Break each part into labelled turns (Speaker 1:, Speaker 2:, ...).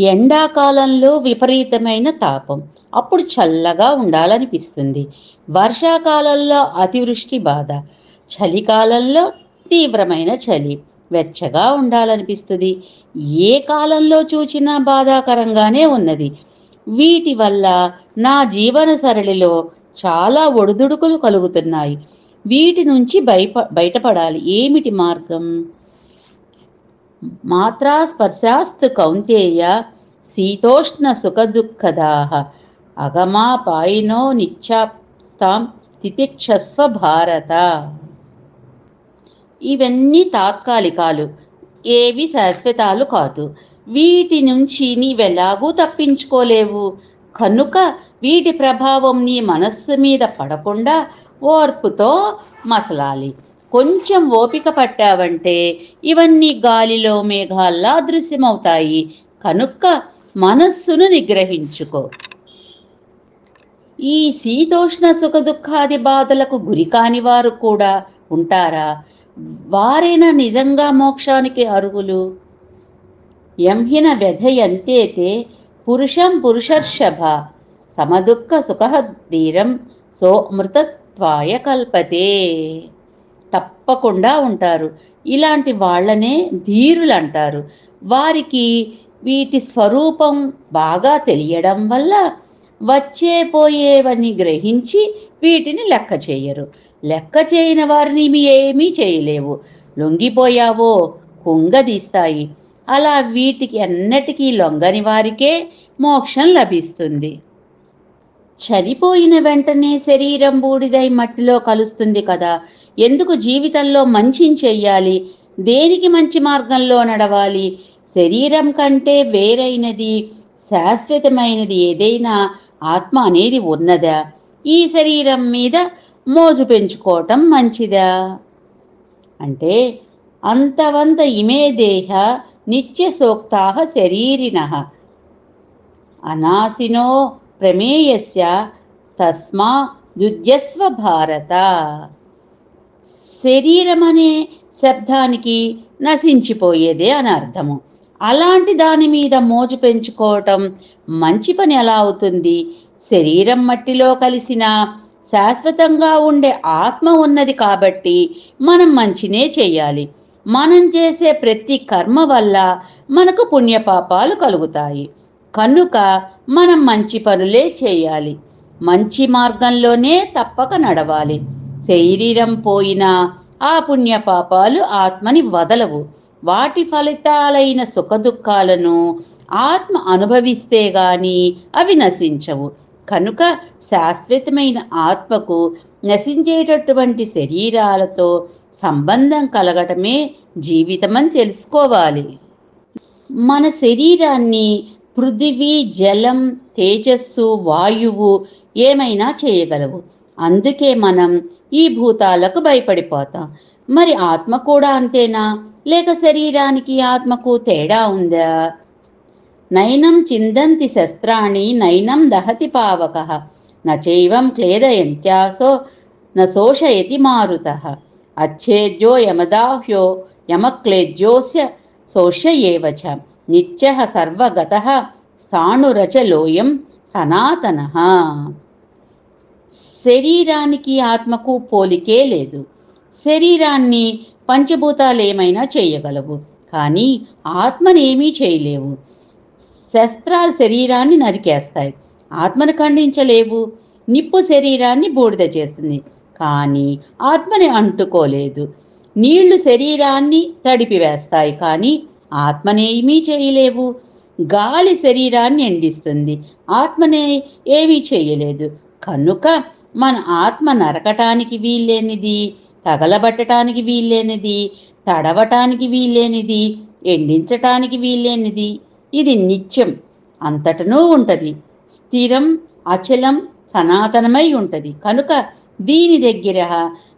Speaker 1: ఎండాకాలంలో విపరీతమైన తాపం. అప్పుడు చల్లగా ఉండాలనిపిస్తుంది. వర్షాకాలంలో అతివృష్టి బాధ. చలికాలంలో తీవ్రమైన చలి. వెచ్చగా ఉండాలనిపిస్తుంది. ఏ కాలంలో చూచినా బాధాకరంగానే ఉన్నది. వీటి వల్ల నా జీవన సరళిలో చాలా ఒడిదుడుకులు కలుగుతున్నాయి. వీటి నుంచి బయటపడాలి. ఏమిటి మార్గం? మాత్రా స్పర్శాస్తు కౌంతేయ శీతోష్ణ సుఖదుఃఖదాః అగమాపాయినో నిత్యాస్తాం తితిక్షస్వ భారత. ఇవన్నీ తాత్కాలికాలు, ఏవి శాశ్వతాలు కాదు. వీటి నుంచి నీవెలాగూ తప్పించుకోలేవు. కనుక వీటి ప్రభావం నీ మనస్సు మీద పడకుండా ఓర్పుతో మసలాలి. కొంచెం ఓపిక పట్టావంటే ఇవన్నీ గాలిలో మేఘాల్లా దృశ్యమవుతాయి. కనుక మనస్సును నిగ్రహించుకో. ఈ శీతోష్ణ సుఖ దుఃఖాది బాధలకు గురి కాని వారు కూడా ఉంటారా? వారైనా నిజంగా మోక్షానికి అర్హులు. ఎంహిన వ్యధయంతేతే పురుషం పురుషర్షభ సమదుఃఖ సుఖ ధీరం సోమృతత్వాయ కల్పతే. తప్పకుండా ఉంటారు. ఇలాంటి వాళ్ళనే ధీరులు అంటారు. వారికి వీటి స్వరూపం బాగా తెలియడం వల్ల వచ్చే పోయేవని గ్రహించి వీటిని లెక్క చేయరు. లెక్క చేయని వారిని ఏమీ చేయలేవు. లొంగిపోయావో కుంగదీస్తాయి. అలా వీటికి ఎన్నటికీ లొంగని వారికే మోక్షం లభిస్తుంది. చనిపోయిన వెంటనే శరీరం బూడిదై మట్టిలో కలుస్తుంది కదా. ఎందుకు జీవితంలో మంచిని చెయ్యాలి? దేనికి మంచి మార్గంలో నడవాలి? శరీరం కంటే వేరైనది, శాశ్వతమైనది ఏదైనా ఆత్మ అనేది ఉన్నదా? ఈ శరీరం మీద మోజు పెంచుకోవటం మంచిదా? అంటే అంతవంత ఇమే దేహ నిత్య సోక్తాః శరీరిణః అనాసినో ప్రమేయస్య తస్మా యుజ్యస్వ భారత. శరీరం అనే శబ్దానికి నశించిపోయేదే అని అర్థము. అలాంటి దాని మీద మోజు పెంచుకోవటం మంచి పని ఎలా అవుతుంది? శరీరం మట్టిలో కలిసిన శాశ్వతంగా ఉండే ఆత్మ ఉన్నది కాబట్టి మనం మంచినే చెయ్యాలి. మనం చేసే ప్రతి కర్మ వల్ల మనకు పుణ్యపాపాలు కలుగుతాయి. కనుక మనం మంచి పనులే చేయాలి. మంచి మార్గంలోనే తప్పక నడవాలి. శరీరం పోయినా ఆ పుణ్యపాపాలు ఆత్మని వదలవు. వాటి ఫలితాలైన సుఖదుఖాలను ఆత్మ అనుభవిస్తే గాని అవి నశించవు. కనుక శాశ్వతమైన ఆత్మకు నశించేటటువంటి శరీరాలతో సంబంధం కలగటమే జీవితమని తెలుసుకోవాలి. మన శరీరాన్ని పృథివీ, జలం, తేజస్సు, వాయువు ఏమైనా చేయగలవు. అందుకే మనం ఈ భూతాలకు భయపడిపోతాం. మరి ఆత్మ కూడా అంతేనా? లేక శరీరానికి ఆత్మకు తేడా ఉందా? నైనం చిందంతి శస్త్రాణి నైనం దహతి పావకః నచైవం క్లేదయంత్యాసో నశోషయతి మారుతః అచ్ఛేద్యో యమదాహ్యో యమక్లేద్యోస్య శోష్య ఏవ చ నిత్యః సర్వగతః స్థాణురచలోయం సనాతనః. శరీరానికి ఆత్మకు పోలికే లేదు. శరీరాన్ని పంచభూతాలు ఏమైనా చేయగలవు, కానీ ఆత్మనేమీ చేయలేవు. శస్త్రాలు శరీరాన్ని నరికేస్తాయి, ఆత్మను ఖండించలేవు. నిప్పు శరీరాన్ని బూడిద చేస్తుంది, కానీ ఆత్మని అంటుకోలేదు. నీళ్లు శరీరాన్ని తడిపివేస్తాయి, కానీ ఆత్మనేమీ చేయలేవు. గాలి శరీరాన్ని ఎండిస్తుంది, ఆత్మనే ఏమీ చేయలేదు. కనుక మన ఆత్మ నరకటానికి వీల్లేనిది, తగలబట్టడానికి వీల్లేనిది, తడవటానికి వీల్లేనిది, ఎండించటానికి వీల్లేనిది. ఇది నిత్యం, అంతటనూ ఉంటుంది. స్థిరం, అచలం, సనాతనమై ఉంటుంది. కనుక దీని దగ్గర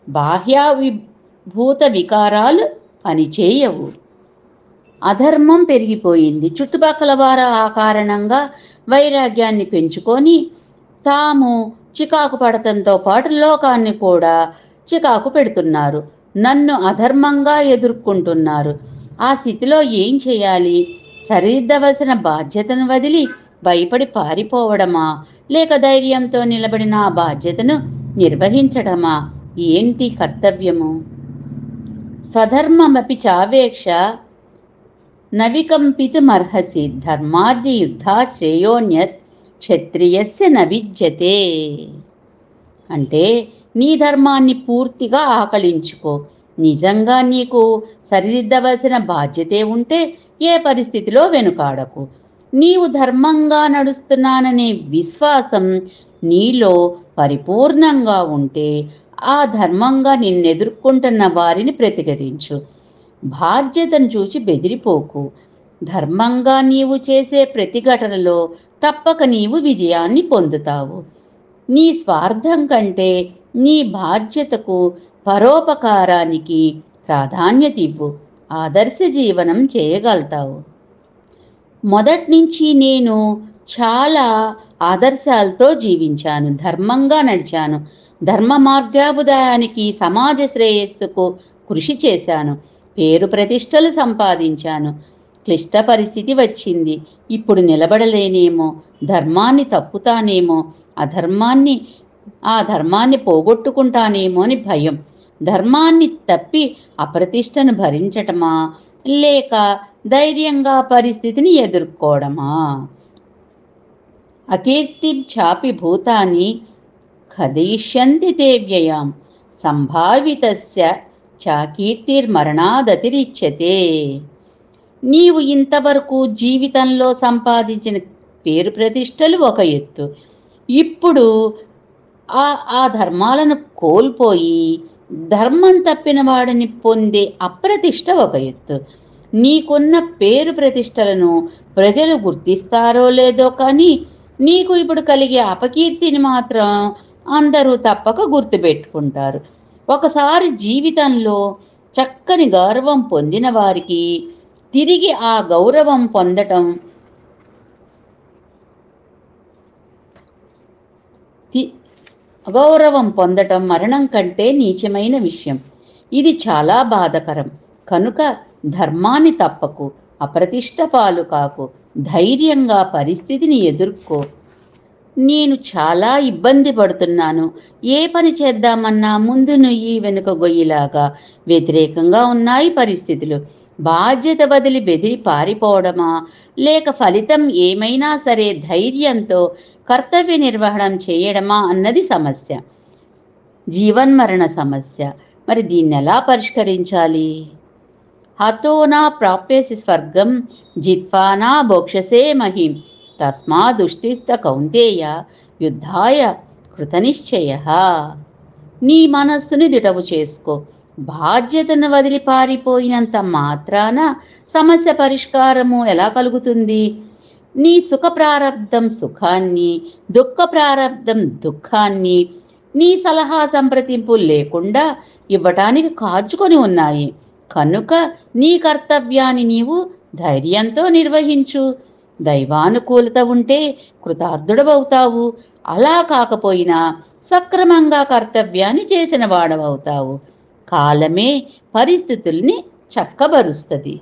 Speaker 1: బాహ్యావిభూత వికారాలు పనిచేయవు. అధర్మం పెరిగిపోయింది. చుట్టుపక్కల వారు ఆ కారణంగా వైరాగ్యాన్ని పెంచుకొని తాము చికాకు పడటంతో పాటు లోకాన్ని కూడా చికాకు పెడుతున్నారు. నన్ను అధర్మంగా ఎదుర్కొంటున్నారు. ఆ స్థితిలో ఏం చేయాలి? సరిదిద్దవలసిన బాధ్యతను వదిలి భయపడి పారిపోవడమా, లేక ధైర్యంతో నిలబడిన ఆ బాధ్యతను నిర్వహించడమా? ఏంటి కర్తవ్యము? స్వధర్మమపి చావేక్ష నవికంపితుమర్హసి ధర్మాద్య యుద్ధా శ్రేయోన్యత్ క్షత్రియస్య నవిద్యతే. అంటే నీ ధర్మాన్ని పూర్తిగా ఆకళించుకో. నిజంగా నీకు సరిదిద్దవలసిన బాధ్యతే ఉంటే ఏ పరిస్థితిలో వెనుకాడకు. నీవు ధర్మంగా నడుస్తున్నాననే విశ్వాసం నీలో పరిపూర్ణంగా ఉంటే ఆ ధర్మంగా నిన్నెదుర్కొంటున్న వారిని ప్రతిఘటించు. బాధ్యతను చూసి బెదిరిపోకు. ధర్మంగా నీవు చేసే ప్రతిఘటనలో తప్పక నీవు విజయాన్ని పొందుతావు. నీ స్వార్థం కంటే నీ బాధ్యతకు, పరోపకారానికి ప్రాధాన్యత ఇవ్వు. ఆదర్శ జీవనం చేయగలుగుతావు. మొదటి నుంచి నేను చాలా ఆదర్శాలతో జీవించాను, ధర్మంగా నడిచాను, ధర్మ మార్గాభుదాయానికి, సమాజ శ్రేయస్సుకు కృషి చేశాను, పేరు ప్రతిష్టలు సంపాదించాను. క్లిష్ట పరిస్థితి వచ్చింది, ఇప్పుడు నిలబడలేనేమో, ధర్మాన్ని తప్పుతానేమో, ఆ ధర్మాన్ని పోగొట్టుకుంటానేమో అని భయం. ధర్మాన్ని తప్పి అప్రతిష్టను భరించటమా, లేక ధైర్యంగా పరిస్థితిని ఎదుర్కోవడమా? అకీర్తిం చాపి భూతాని ఖదయిష్యంతి తే వ్యయాం సంభావితస్య చాకీర్తిర్మరణాదతిరిచ్యతే. నీవు ఇంతవరకు జీవితంలో సంపాదించిన పేరు ప్రతిష్టలు ఒక ఎత్తు, ఇప్పుడు ఆ ధర్మాలను కోల్పోయి ధర్మం తప్పిన వాడిని పొందే అప్రతిష్ట ఒక ఎత్తు. నీకున్న పేరు ప్రతిష్టలను ప్రజలు గుర్తిస్తారో లేదో కానీ నీకు ఇప్పుడు కలిగే అపకీర్తిని మాత్రం అందరూ తప్పక గుర్తుపెట్టుకుంటారు. ఒకసారి జీవితంలో చక్కని గౌరవం పొందిన వారికి తిరిగి ఆ గౌరవం పొందటం మరణం కంటే నీచమైన విషయం. ఇది చాలా బాధకరం. కనుక ధర్మాన్ని తప్పకు, అప్రతిష్ట పాలు కాకు, ధైర్యంగా పరిస్థితిని ఎదుర్కో. నేను చాలా ఇబ్బంది పడుతున్నాను, ఏ పని చేద్దామన్నా ముందు నుయ్యి వెనుక గొయ్యిలాగా వ్యతిరేకంగా ఉన్నాయి పరిస్థితులు. బాధ్యత వదిలి బెదిరి పారిపోవడమా, లేక ఫలితం ఏమైనా సరే ధైర్యంతో కర్తవ్య నిర్వహణ చేయడమా అన్నది సమస్య, జీవన్మరణ సమస్య. మరి దీన్ని ఎలా పరిష్కరించాలి? హతో నా ప్రాప్యసి స్వర్గం జిత్వా నా భోక్షసే మహిం తస్మాదుష్టిస్త కౌంతేయ యుద్ధాయ కృతనిశ్చయః. నీ మనస్సుని దిటవు చేసుకో. బాధ్యతను వదిలి పారిపోయినంత మాత్రాన సమస్య పరిష్కారము ఎలా కలుగుతుంది? నీ సుఖ ప్రారబ్ధం సుఖాన్ని, దుఃఖ ప్రారబ్ధం దుఃఖాన్ని నీ సలహా సంప్రదింపు లేకుండా ఇవ్వటానికి కాచుకొని ఉన్నాయి. కనుక నీ కర్తవ్యాన్ని నీవు ధైర్యంతో నిర్వహించు. దైవానుకూలత ఉంటే కృతార్థుడవవుతావు, అలా కాకపోయినా సక్రమంగా కర్తవ్యాన్ని చేసిన వాడవవుతావు. కాలమే పరిస్థితుల్ని చక్కబరుస్తుంది.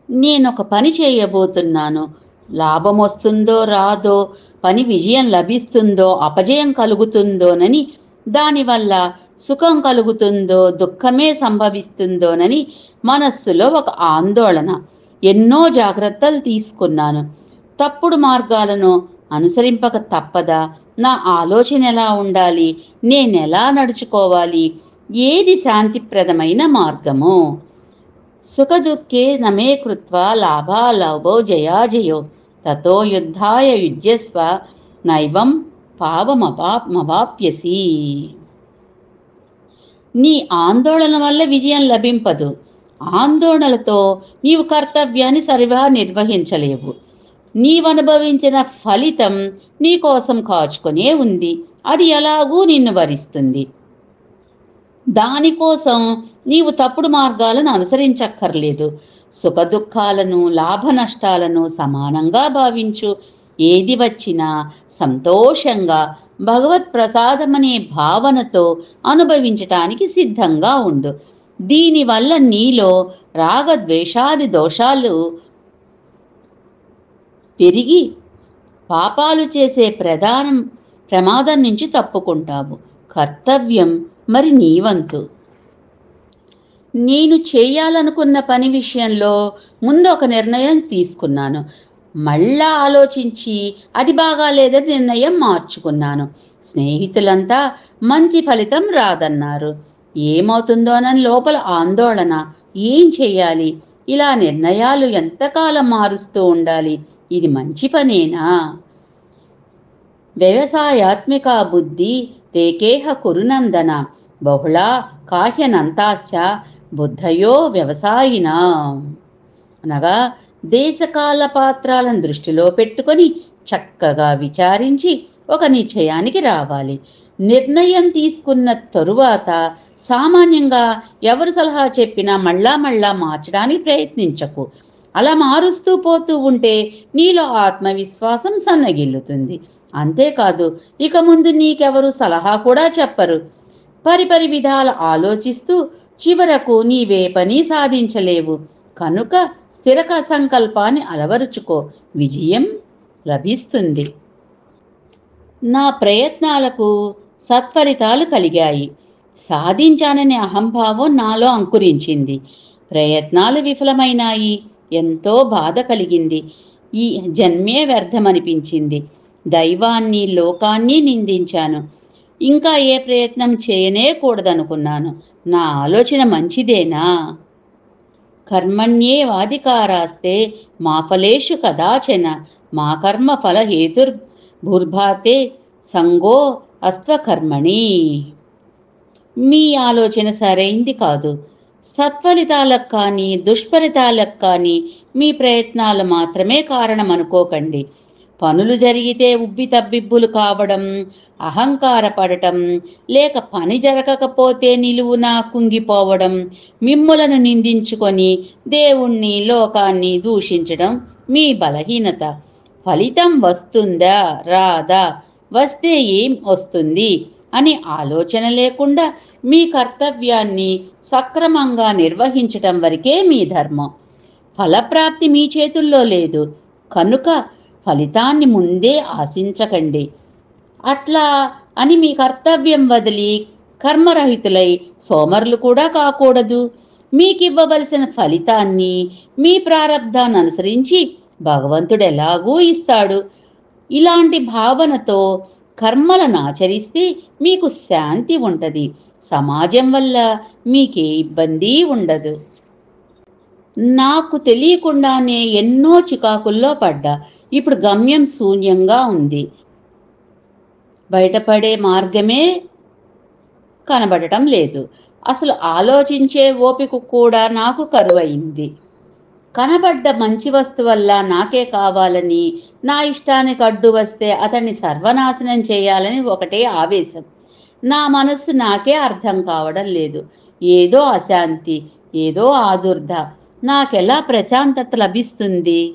Speaker 1: నేనొక పని చేయబోతున్నాను, లాభం వస్తుందో రాదో, పని విజయం లభిస్తుందో అపజయం కలుగుతుందోనని, దానివల్ల సుఖం కలుగుతుందో దుఃఖమే సంభవిస్తుందోనని మనస్సులో ఒక ఆందోళన. ఎన్నో జాగ్రత్తలు తీసుకున్నాను, తప్పుడు మార్గాలను అనుసరింపక తప్పదా? నా ఆలోచన ఎలా ఉండాలి, నేనెలా నడుచుకోవాలి, ఏది శాంతిప్రదమైన మార్గము? సుఖదుఃఖే నమే కృత్వా లాభాలాభో జయాజయో తతో యుద్ధాయ యుజ్యస్వ నైవం పావమవాప్యసి. నీ ఆందోళన వల్ల విజయం లభింపదు. ఆందోళనలతో నీవు కర్తవ్యాన్ని సరిగా నిర్వహించలేవు. నీవనుభవించిన ఫలితం నీ కోసం కాచుకొనే ఉంది, అది ఎలాగూ నిన్ను వరిస్తుంది. దానికోసం నీవు తప్పుడు మార్గాలను అనుసరించక్కర్లేదు. సుఖదుఖాలను, లాభ నష్టాలను సమానంగా భావించు. ఏది వచ్చినా సంతోషంగా భగవత్ ప్రసాదమనే భావనతో అనుభవించటానికి సిద్ధంగా ఉండు. దీనివల్ల నీలో రాగద్వేషాది దోషాలు పెరిగి పాపాలు చేసే ప్రమాదం నుంచి తప్పుకుంటావు. కర్తవ్యం మరి నీవంతు. నేను చేయాలనుకున్న పని విషయంలో ముందు ఒక నిర్ణయం తీసుకున్నాను. మళ్ళా ఆలోచించి అది బాగాలేదని నిర్ణయం మార్చుకున్నాను. స్నేహితులంతా మంచి ఫలితం రాదన్నారు. ఏమవుతుందోనని లోపల ఆందోళన. ఏం చెయ్యాలి? ఇలా నిర్ణయాలు ఎంతకాలం మారుస్తూ ఉండాలి? ఇది మంచి పనేనా? వ్యవసాయాత్మికా బుద్ధి రేకేహ కురునందన బహుళా కాహ్యనంతాశ్చ బుద్ధయో వ్యవసాయినా. అనగా దేశకాల పాత్రాలను దృష్టిలో పెట్టుకొని చక్కగా విచారించి ఒక నిశ్చయానికి రావాలి. నిర్ణయం తీసుకున్న తరువాత సామాన్యంగా ఎవరు సలహా చెప్పినా మళ్ళా మార్చడానికి ప్రయత్నించకు. అలా మారుస్తూ పోతూ ఉంటే నీలో ఆత్మవిశ్వాసం సన్నగిల్లుతుంది. అంతేకాదు, ఇక ముందు నీకెవరు సలహా కూడా చెప్పరు. పరిపరి విధాల ఆలోచిస్తూ చివరకు నీవే పని సాధించలేవు. కనుక స్థిర సంకల్పాన్ని అలవరుచుకో, విజయం లభిస్తుంది. నా ప్రయత్నాలకు సత్ఫలితాలు కలిగాయి. సాధించాననే అహంభావం నాలో అంకురించింది. ప్రయత్నాలు విఫలమైనాయి. ఎంతో బాధ కలిగింది. ఈ జన్మే వ్యర్థమనిపించింది. దైవాన్ని, లోకాన్ని నిందించాను. ఇంకా ఏ ప్రయత్నం చేయనే కూడదనుకున్నాను. నా ఆలోచన మంచిదేనా? కర్మణ్యేవాధికారాస్తే మా ఫలేషు కదాచన మా కర్మ ఫల హేతుర్భుర్భాతే సంగో అస్త్వకర్మణి. మీ ఆలోచన సరైంది కాదు. సత్ఫలితాలకు కానీ దుష్ఫలితాలకు కానీ మీ ప్రయత్నాలు మాత్రమే కారణం అనుకోకండి. పనులు జరిగితే ఉబ్బి తబ్బిబ్బులు కావడం, అహంకారపడటం, లేక పని జరగకపోతే నిలువునా కుంగిపోవడం, మిమ్ములను నిందించుకొని దేవుణ్ణి, లోకాన్ని దూషించడం మీ బలహీనత. ఫలితం వస్తుందా రాదా, వస్తే ఏం వస్తుంది అని ఆలోచన లేకుండా మీ కర్తవ్యాన్ని సక్రమంగా నిర్వహించటం వరకే మీ ధర్మం. ఫలప్రాప్తి మీ చేతుల్లో లేదు. కనుక ఫలితాన్ని ముందే ఆశించకండి. అట్లా అని మీ కర్తవ్యం వదిలి కర్మరహితులై సోమరులు కూడా కాకూడదు. మీకివ్వవలసిన ఫలితాన్ని మీ ప్రారబ్ధాన్ని అనుసరించి భగవంతుడు ఎలాగూ ఇస్తాడు. ఇలాంటి భావనతో కర్మలను ఆచరిస్తే మీకు శాంతి ఉంటుంది. సమాజం వల్ల మీకే ఇబ్బంది ఉండదు. నాకు తెలియకుండానే ఎన్నో చికాకుల్లో పడ్డా. ఇప్పుడు గమ్యం శూన్యంగా ఉంది. బయటపడే మార్గమే కనబడటం లేదు. అసలు ఆలోచించే ఓపిక కూడా నాకు కరువైంది. కనబడ్డ మంచి వస్తువల్ల నాకే కావాలని, నా ఇష్టానికి అడ్డు వస్తే అతన్ని సర్వనాశనం చేయాలని ఒకటే ఆవేశం. నా మనస్సు నాకే అర్థం కావడం లేదు. ఏదో అశాంతి, ఏదో ఆదుర్ద. నాకెలా ప్రశాంతత లభిస్తుంది?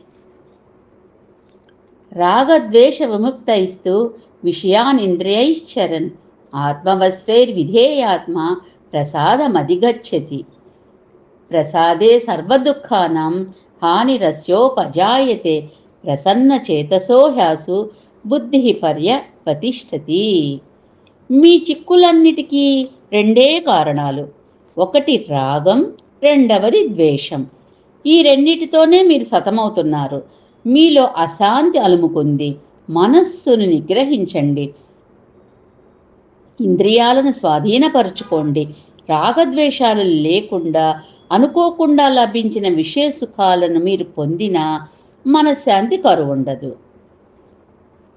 Speaker 1: రాగద్వేష విముక్తైస్తు విషయానింద్రియైశ్చరన్ ఆత్మవశ్వైర్విధేయాత్మ ప్రసాదమధిగచ్చతి. ప్రసాదే సర్వదుఃఖానాం హానిరస్యోపజాయతే ప్రసన్నచేతసో హ్యాసు బుద్ధి పర్యవతిష్ఠతి. మీ చిక్కులన్నిటికీ రెండే కారణాలు. ఒకటి రాగం, రెండవది ద్వేషం. ఈ రెండిటితోనే మీరు సతమవుతున్నారు. మీలో అశాంతి అలుముకుంది. మనస్సును నిగ్రహించండి. ఇంద్రియాలను స్వాధీనపరుచుకోండి. రాగద్వేషాలు లేకుండా అనుకోకుండా లభించిన విషయ సుఖాలను మీరు పొందినా మనశ్శాంతి కరువుండదు.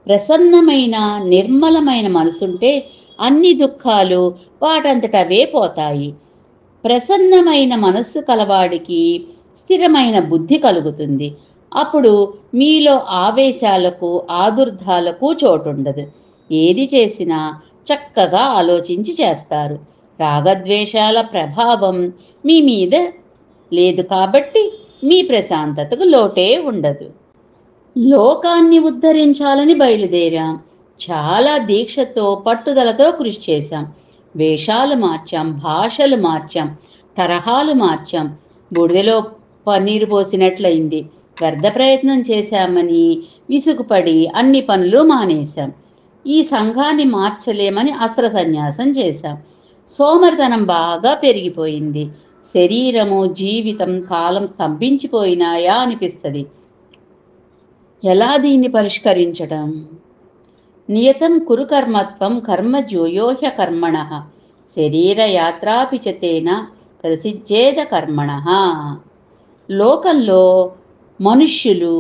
Speaker 1: ప్రసన్నమైన నిర్మలమైన మనసుంటే అన్ని దుఃఖాలు వాటంతటవే పోతాయి. ప్రసన్నమైన మనస్సు కలవాడికి స్థిరమైన బుద్ధి కలుగుతుంది. అప్పుడు మీలో ఆవేశాలకు, ఆదుర్దాలకు చోటుండదు. ఏది చేసినా చక్కగా ఆలోచించి చేస్తారు. రాగద్వేషాల ప్రభావం మీ మీద లేదు కాబట్టి మీ ప్రశాంతతకు లోటే ఉండదు. లోకాన్ని ఉద్ధరించాలని బయలుదేరాం. చాలా దీక్షతో, పట్టుదలతో కృషి చేశాం. వేషాలు మార్చాం, భాషలు మార్చాం, తరహాలు మార్చాం. బూడిదలో పన్నీరు పోసినట్లయింది. వ్యర్థ ప్రయత్నం చేశామని విసుగుపడి అన్ని పనులు మానేశాం. ఈ సంఘాన్ని మార్చలేమని అస్త్ర సన్యాసం చేశాం. సోమరితనం బాగా పెరిగిపోయింది. శరీరము, జీవితం, కాలం స్తంభించిపోయినాయా అనిపిస్తుంది. ఎలా దీన్ని పరిష్కరించడం? నియతం కురు కర్మత్వం కర్మ జూయోహ కర్మణ శరీరయాత్రాపి చ తేన ప్రసిద్ధేద కర్మణ. లోకంలో మనుష్యులు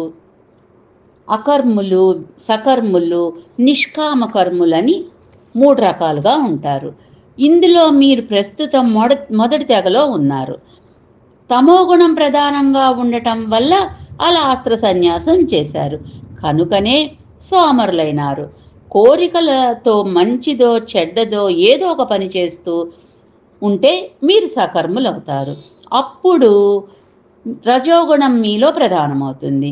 Speaker 1: అకర్ములు, సకర్ములు, నిష్కామ కర్ములని 3 రకాలుగా ఉంటారు. ఇందులో మీరు ప్రస్తుతం మొదటి తెగలో ఉన్నారు. తమోగుణం ప్రధానంగా ఉండటం వల్ల అలా అస్త్ర సన్యాసం చేశారు. కనుకనే సోమరులైనారు. కోరికలతో మంచిదో చెడ్డదో ఏదో ఒక పని చేస్తూ ఉంటే మీరు సకర్ములవుతారు. అప్పుడు రజోగుణం మీలో ప్రధానమవుతుంది.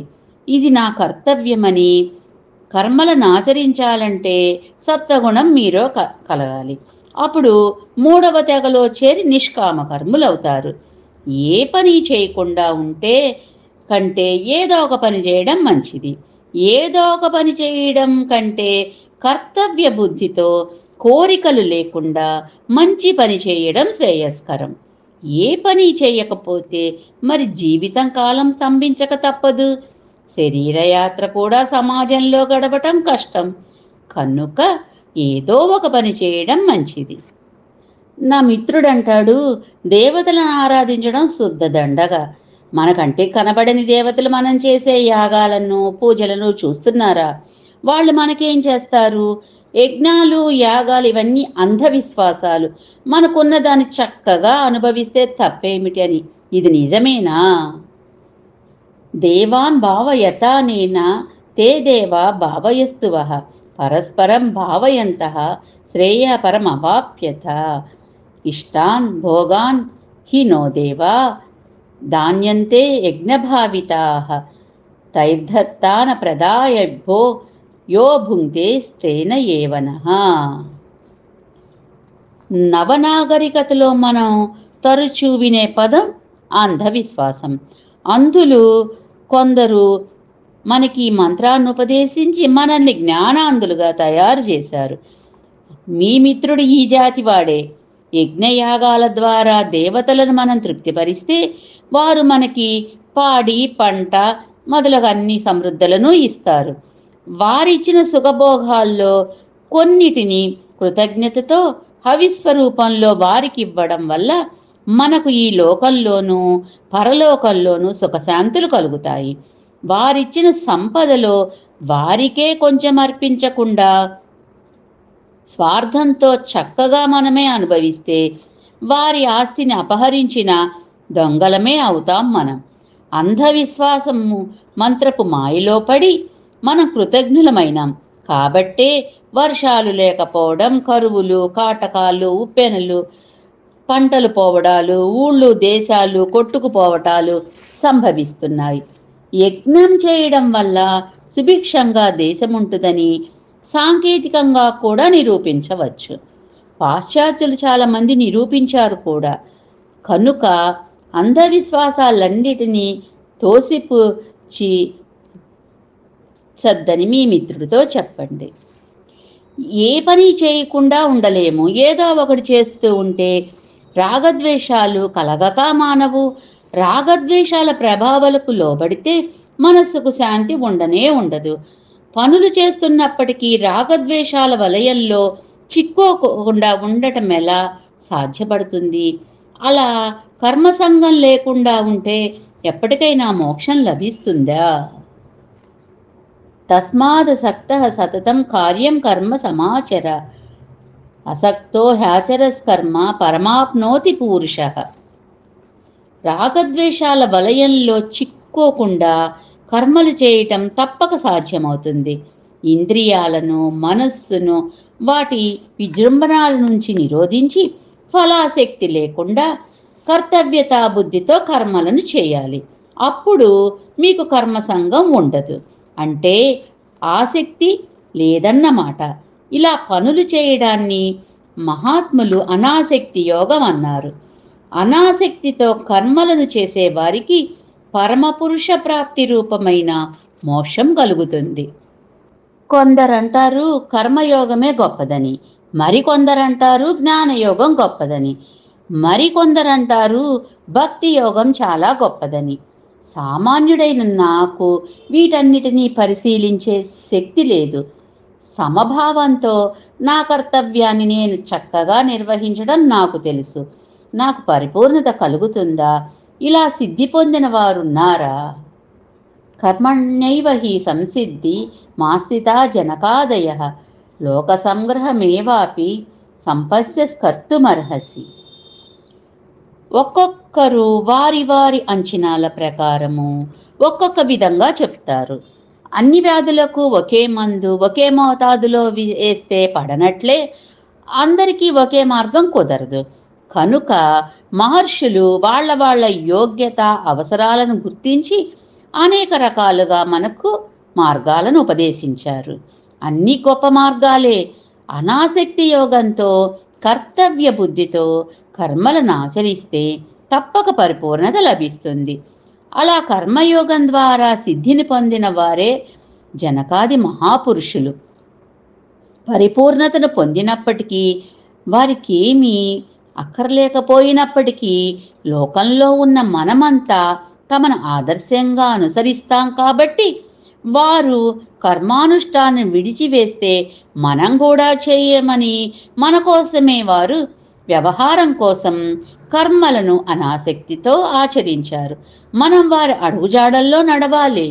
Speaker 1: ఇది నా కర్తవ్యమని కర్మలను ఆచరించాలంటే సత్వగుణం మీలో కలగాలి. అప్పుడు 3వ తెగలో చేరి నిష్కామ కర్ములవుతారు. ఏ పని చేయకుండా ఉంటే కంటే ఏదో ఒక పని చేయడం మంచిది. ఏదో ఒక పని చేయడం కంటే కర్తవ్య బుద్ధితో కోరికలు లేకుండా మంచి పని చేయడం శ్రేయస్కరం. ఏ పని చేయకపోతే మరి జీవితం కాలం స్తంభించక తప్పదు. శరీరయాత్ర కూడా సమాజంలో గడపటం కష్టం. కనుక ఏదో ఒక పని చేయడం మంచిది. నా మిత్రుడంటాడు, దేవతలను ఆరాధించడం శుద్ధ దండగా. మనకంటే కనబడని దేవతలు మనం చేసే యాగాలను, పూజలను చూస్తున్నారా? వాళ్ళు మనకేం చేస్తారు? యజ్ఞాలు, యాగాలు ఇవన్నీ అంధవిశ్వాసాలు. మనకున్న దాన్ని చక్కగా అనుభవిస్తే తప్పేమిటి అని. ఇది నిజమేనా? దేవాన్ భావయతానేన తే దేవా భావయస్తువః పరస్పరం భావయంతః శ్రేయపరమవాప్యత. ఇష్టాన్ భోగాన్ హి నో దేవా దాన్యంతే యజ్ఞభావితాః తైర్ధత్తాన ప్రదాయభో యో భుంక్తే తేన ఏవనః. నవనాగరికతలో మనం తరచూ వినే పదం అంధవిశ్వాసం. అందులో కొందరు మనకి మంత్రాన్ని ఉపదేశించి మనల్ని జ్ఞానాంధులుగా తయారు చేశారు. మీ మిత్రుడు ఈ జాతి వాడే. యజ్ఞయాగాల ద్వారా దేవతలను మనం తృప్తిపరిస్తే వారు మనకి పాడి, పంట మొదలగు అన్ని సమృద్ధులను ఇస్తారు. వారిచ్చిన సుఖభోగాల్లో కొన్నిటిని కృతజ్ఞతతో హవిస్వరూపంలో వారికి ఇవ్వడం వల్ల మనకు ఈ లోకంలోనూ పరలోకంలోనూ సుఖశాంతులు కలుగుతాయి. వారిచ్చిన సంపదలో వారికే కొంచెం అర్పించకుండా స్వార్థంతో చక్కగా మనమే అనుభవిస్తే వారి ఆస్తిని అపహరించిన దొంగలమే అవుతాం మనం. అంధవిశ్వాసము మంత్రపు మాయలో పడి మనం కృతజ్ఞులమైనాం కాబట్టే వర్షాలు లేకపోవడం, కరువులు, కాటకాలు, ఉప్పెనలు, పంటలు పోవడాలు, ఊళ్ళు దేశాలు కొట్టుకుపోవటాలు సంభవిస్తున్నాయి. యజ్ఞం చేయడం వల్ల సుభిక్షంగా దేశముంటుందని సాంకేతికంగా కూడా నిరూపించవచ్చు. పాశ్చాత్యులు చాలామంది నిరూపించారు కూడా. కనుక అంధవిశ్వాసాలన్నిటినీ తోసిపుచ్చి చద్దని మీ మిత్రుడితో చెప్పండి. ఏ పని చేయకుండా ఉండలేము. ఏదో ఒకటి చేస్తూ ఉంటే రాగద్వేషాలు కలగక మానవు. రాగద్వేషాల ప్రభావాలకు లోబడితే మనస్సుకు శాంతి ఉండనే ఉండదు. పనులు చేస్తున్నప్పటికీ రాగద్వేషాల వలయంలో చిక్కోకుండా ఉండటం ఎలా సాధ్యపడుతుంది? అలా కర్మసంగం లేకుండా ఉంటే ఎప్పటికైనా మోక్షం లభిస్తుందా? తస్మాదసక్తః సతతం కార్యం కర్మ సమాచర అసక్తో హ్యాచరస్కర్మ పరమాప్నోతి పూరుషః. రాగద్వేషాల వలయంలో చిక్కోకుండా కర్మలు చేయటం తప్పక సాధ్యమవుతుంది. ఇంద్రియాలను, మనస్సును వాటి విజృంభణాల నుంచి నిరోధించి ఫలాసక్తి లేకుండా కర్తవ్యతా బుద్ధితో కర్మలను చేయాలి. అప్పుడు మీకు కర్మసంగం ఉండదు. అంటే ఆసక్తి లేదన్నమాట. ఇలా పనులు చేయడాన్ని మహాత్ములు అనాసక్తి యోగం అన్నారు. అనాసక్తితో కర్మలను చేసేవారికి పరమపురుష ప్రాప్తి రూపమైన మోక్షం కలుగుతుంది. కొందరంటారు కర్మయోగమే గొప్పదని, మరికొందరంటారు జ్ఞానయోగం గొప్పదని, మరికొందరంటారు భక్తి యోగం చాలా గొప్పదని. సామాన్యుడైన నాకు వీటన్నిటినీ పరిశీలించే శక్తి లేదు. సమభావంతో నా కర్తవ్యాన్ని నేను చక్కగా నిర్వహించడం నాకు తెలుసు. నాకు పరిపూర్ణత కలుగుతుందా? ఇలా సిద్ధి పొందిన వారున్నారా? కర్మణ్యైవ హి సంసిద్ధి మాస్థితా జనకాదయః లోక సంగ్రహమేవాపి సంపస్య కర్తుమర్హసి. ఒక్కొక్కరు వారి వారి అంచనాల ప్రకారము ఒక్కొక్క విధంగా చెప్తారు. అన్ని వ్యాధులకు ఒకే మందు ఒకే మోతాదులో వేస్తే పడనట్లే అందరికీ ఒకే మార్గం కుదరదు. కనుక మహర్షులు వాళ్ళ వాళ్ళ యోగ్యత అవసరాలను గుర్తించి అనేక రకాలుగా మనకు మార్గాలను ఉపదేశించారు. అన్ని గొప్ప మార్గాలే. అనాసక్తి యోగంతో కర్తవ్య బుద్ధితో కర్మలను ఆచరిస్తే తప్పక పరిపూర్ణత లభిస్తుంది. అలా కర్మయోగం ద్వారా సిద్ధిని పొందిన వారే జనకాది మహాపురుషులు. పరిపూర్ణతను పొందినప్పటికీ వారికి ఏమీ అక్కర్లేకపోయినప్పటికీ లోకంలో ఉన్న మనమంతా తమను ఆదర్శంగా అనుసరిస్తాం కాబట్టి వారు కర్మానుష్ఠానం విడిచివేస్తే మనం కూడా చేయమని మన కోసమే వారు వ్యవహారం కోసం కర్మలను అనాసక్తితో ఆచరించారు. మనం వారి అడుగుజాడల్లో నడవాలి.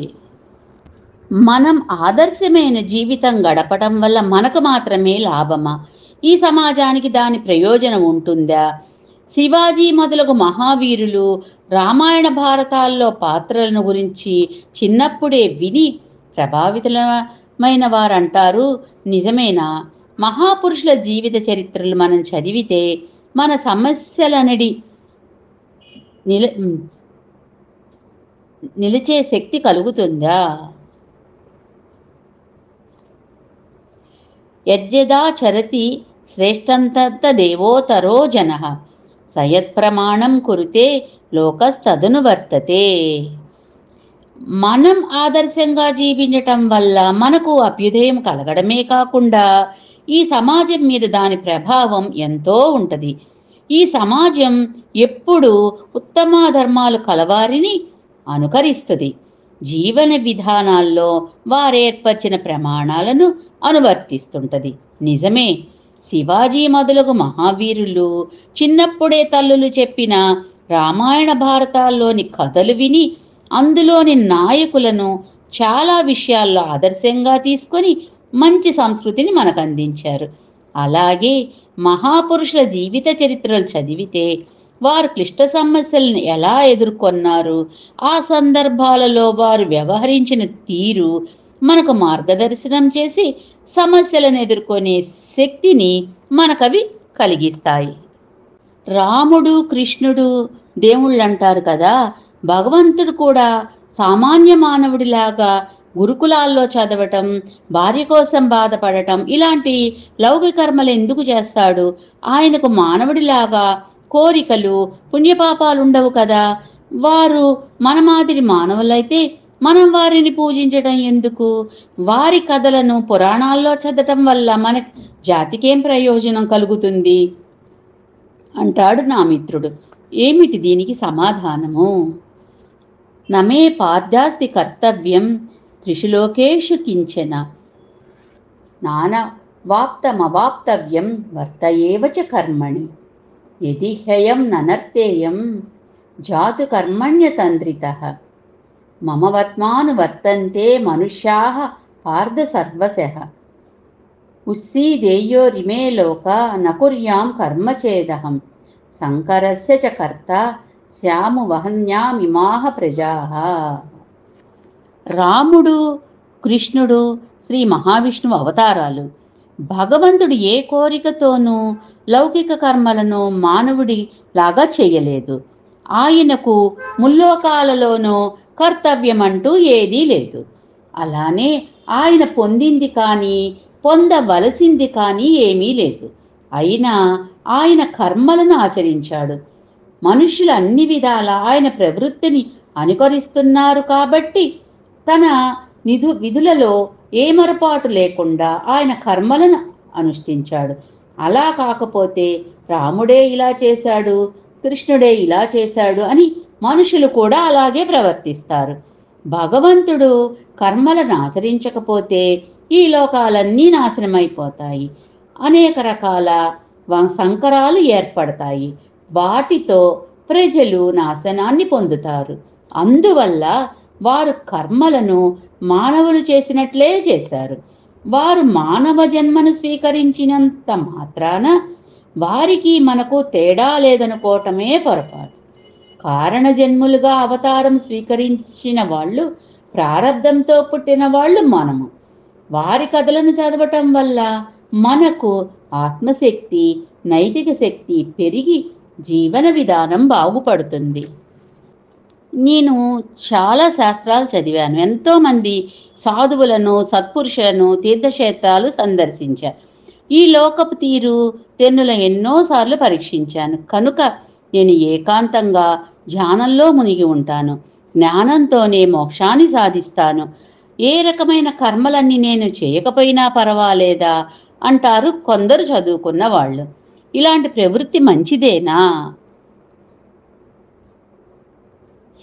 Speaker 1: మనం ఆదర్శమైన జీవితం గడపటం వల్ల మనకు మాత్రమే లాభమా? ఈ సమాజానికి దాని ప్రయోజనం ఉంటుందా? శివాజీ మొదలగు మహావీరులు రామాయణ భారతాల్లో పాత్రలను గురించి చిన్నప్పుడే విని ప్రభావితమైన వారంటారు. నిజమేనా? మహాపురుషుల జీవిత చరిత్రలు మనం చదివితే మన సమస్యలనడి నిలిచే శక్తి కలుగుతుందా? యద్యదా చరతి శ్రేష్టంతత్త దేవోతరో జనః సయత్ప్రమాణం కురుతే లోకస్తదను వర్తతే. మనం ఆదర్శంగా జీవించటం వల్ల మనకు అభ్యుదయం కలగడమే కాకుండా ఈ సమాజం మీద దాని ప్రభావం ఎంతో ఉంటుంది. ఈ సమాజం ఎప్పుడు ఉత్తమ ధర్మాలు కలవారిని అనుకరిస్తుంది. జీవన విధానాల్లో వారేర్పరిచిన ప్రమాణాలను అనువర్తిస్తుంటది. నిజమే, శివాజీ మొదలగు మహావీరులు చిన్నప్పుడే తల్లులు చెప్పిన రామాయణ భారతాల్లోని కథలు విని అందులోని నాయకులను చాలా విషయాల్లో ఆదర్శంగా తీసుకొని మంచి సంస్కృతిని మనకు అందించారు. అలాగే మహాపురుషుల జీవిత చరిత్రలు చదివితే వారు క్లిష్ట సమస్యలను ఎలా ఎదుర్కొన్నారు, ఆ సందర్భాలలో వారు వ్యవహరించిన తీరు మనకు మార్గదర్శనం చేసి సమస్యలను ఎదుర్కొనే శక్తిని మనకవి కలిగిస్తాయి. రాముడు కృష్ణుడు దేవుళ్ళు అంటారు కదా, భగవంతుడు కూడా సామాన్య మానవుడిలాగా గురుకులాల్లో చదవటం, భార్య కోసం బాధపడటం ఇలాంటి లౌకిక కర్మలు ఎందుకు చేస్తాడు? ఆయనకు మానవుడిలాగా కోరికలు పుణ్యపాపాలు ఉండవు కదా. వారు మన మాదిరి మానవులైతే మనం వారిని పూజించడం ఎందుకు? వారి కథలను పురాణాల్లో చదవటం వల్ల మన జాతికేం ప్రయోజనం కలుగుతుంది అంటాడు నా మిత్రుడు. ఏమిటి దీనికి సమాధానము? నమే పాద్యాస్తి కర్తవ్యం త్రిషులోకేషు కించన నానవాప్తమవాప్తవ్యం వర్తయేవ చ కర్మణి యది హ్యయం ననర్తేయం జాతు కర్మణ్యతంత్రితః మమ వర్తమానువర్తంతే మనుష్యాః పార్థ సర్వశః ఉస్సీదేయోరిమే లోకా నకుర్యాం కర్మ చేదహం సంకరస్య చ కర్త శ్యాము వహన్యామిమాః ప్రజాః. రాముడు కృష్ణుడు శ్రీ మహావిష్ణువు అవతారాలు. భగవంతుడు ఏ కోరికతోనూ లౌకిక కర్మలను మానవుడి లాగా చేయలేదు. ఆయనకు ముల్లోకాలలోనూ కర్తవ్యం అంటూ ఏదీ లేదు. అలానే ఆయన పొందింది కానీ పొందవలసింది కానీ ఏమీ లేదు. అయినా ఆయన కర్మలను ఆచరించాడు. మనుష్యులు అన్ని విధాల ఆయన ప్రవృత్తిని అనుకరిస్తున్నారు కాబట్టి తన విధులలో ఏమరపాటు లేకుండా ఆయన కర్మలను అనుష్ఠించాడు. అలా కాకపోతే రాముడే ఇలా చేశాడు, కృష్ణుడే ఇలా చేశాడు అని మనుషులు కూడా అలాగే ప్రవర్తిస్తారు. భగవంతుడు కర్మలను ఆచరించకపోతే ఈ లోకాలన్నీ నాశనమైపోతాయి. అనేక రకాల సంకరాలు ఏర్పడతాయి. వాటితో ప్రజలు నాశనాన్ని పొందుతారు. అందువల్ల వారు కర్మలను మానవులు చేసినట్లే చేశారు. వారు మానవ జన్మను స్వీకరించినంత మాత్రాన వారికి మనకు తేడా లేదనుకోవటమే పొరపాటు. కారణ జన్ములుగా అవతారం స్వీకరించిన వాళ్ళు, ప్రారబ్ధంతో పుట్టిన వాళ్ళు మనము. వారి కథలను చదవటం వల్ల మనకు ఆత్మశక్తి, నైతిక శక్తి పెరిగి జీవన విధానం బాగుపడుతుంది. నేను చాలా శాస్త్రాలు చదివాను. ఎంతోమంది సాధువులను, సత్పురుషులను, తీర్థక్షేత్రాలు సందర్శించాను. ఈ లోకపు తీరు తెన్నుల ఎన్నోసార్లు పరీక్షించాను. కనుక నేను ఏకాంతంగా ధ్యానంలో మునిగి ఉంటాను. జ్ఞానంతోనే మోక్షాన్ని సాధిస్తాను. ఏ రకమైన కర్మలన్నీ నేను చేయకపోయినా పర్వాలేదా అంటారు కొందరు చదువుకున్న వాళ్ళు. ఇలాంటి ప్రవృత్తి మంచిదేనా?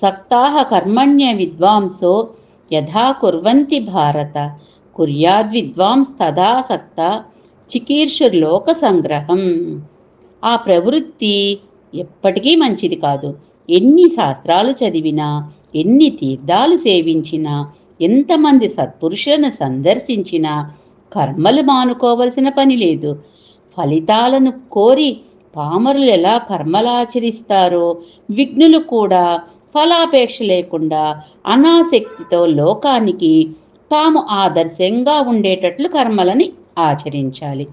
Speaker 1: సక్తాః కర్మణ్య విద్వాంసో యథా కుర్వంతి భారత కుర్యాద్విద్వాంస్ తథా సక్త చికీర్షుర్లోక సంగ్రహం. ఆ ప్రవృత్తి ఎప్పటికీ మంచిది కాదు. ఎన్ని శాస్త్రాలు చదివినా, ఎన్ని తీర్థాలు సేవించినా, ఎంతమంది సత్పురుషులను సందర్శించినా కర్మలు మానుకోవలసిన పని లేదు. ఫలితాలను కోరి పామరులు ఎలా కర్మలాచరిస్తారో విఘ్నులు కూడా ఫలాపేక్ష లేకుండా అనాసక్తితో లోకానికి తాము ఆదర్శంగా ఉండేటట్లు కర్మలని ఆచరించాలి.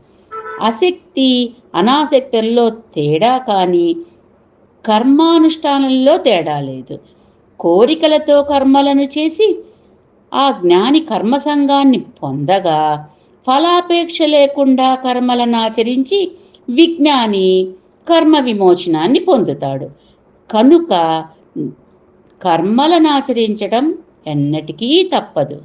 Speaker 1: ఆసక్తి అనాసక్తుల్లో తేడా కానీ కర్మానుష్ఠానంలో తేడా లేదు. కోరికలతో కర్మలను చేసి ఆ జ్ఞాని కర్మసంగాన్ని పొందగా ఫలాపేక్ష లేకుండా కర్మలను ఆచరించి విజ్ఞాని కర్మ విమోచనాన్ని పొందుతాడు. కనుక కర్మలను ఆచరించడం ఎన్నటికీ తప్పదు.